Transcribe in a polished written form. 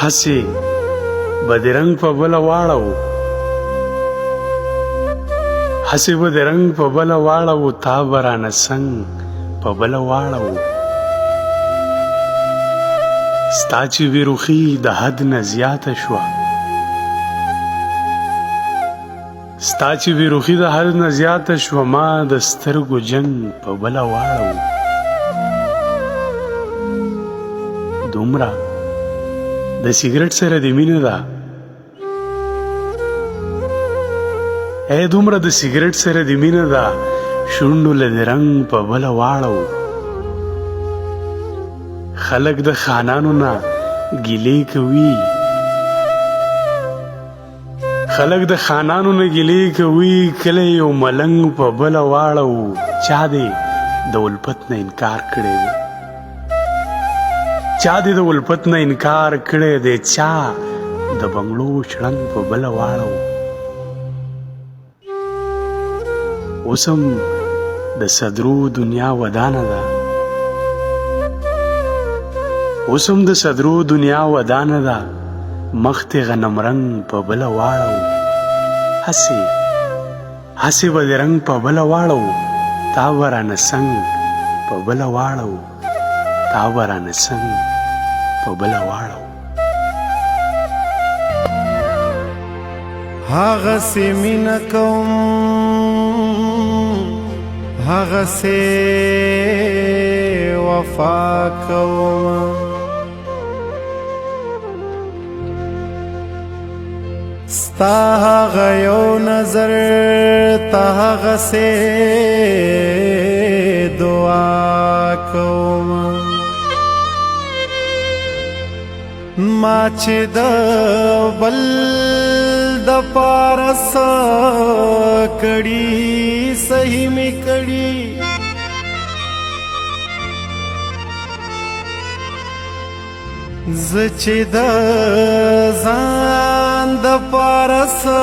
هسې به د رنګ په بله واړو هسې به د رنګ په بله واړو تا به رانه څنګ په بله واړو ستا چې بېروخي د حد نه زیاته شوه ستا چې بېروخي د حد نه زیاته شوه ما د سترګو جنګ په بله واړو دومره د سیګرټ سره د مینه ده دومره د سیګرټ سره د مینه ده شونډو له د رنګ په بله واړو خلک د خانانو نه ګیلې کوي خلک د خانانو نه ګیلې کوي کله یو ملنګ په بله واړو چا دې د الفت نه انکار کړی دی چا دې د الفت نه انکار کړی دی چا د بنګړو شړنګ په بله واړو اوس هم د صدرو دنیا ودانه ده اوس هم د صدرو دنیا ودانه ده مخ دې غنم رنګ په بله واړو هسې به د رنګ په بله واړو تا به رانه څنګ په بله واړو تا به رانه څنګ په بله واړو هغسې مینه کوم هغسې وفا کوم ستا هغه یو نظر ته هغسې دعا کوم ما چې د بل د پاره څه کړي صحیح مې کړي زه چې د ځان د پاره څه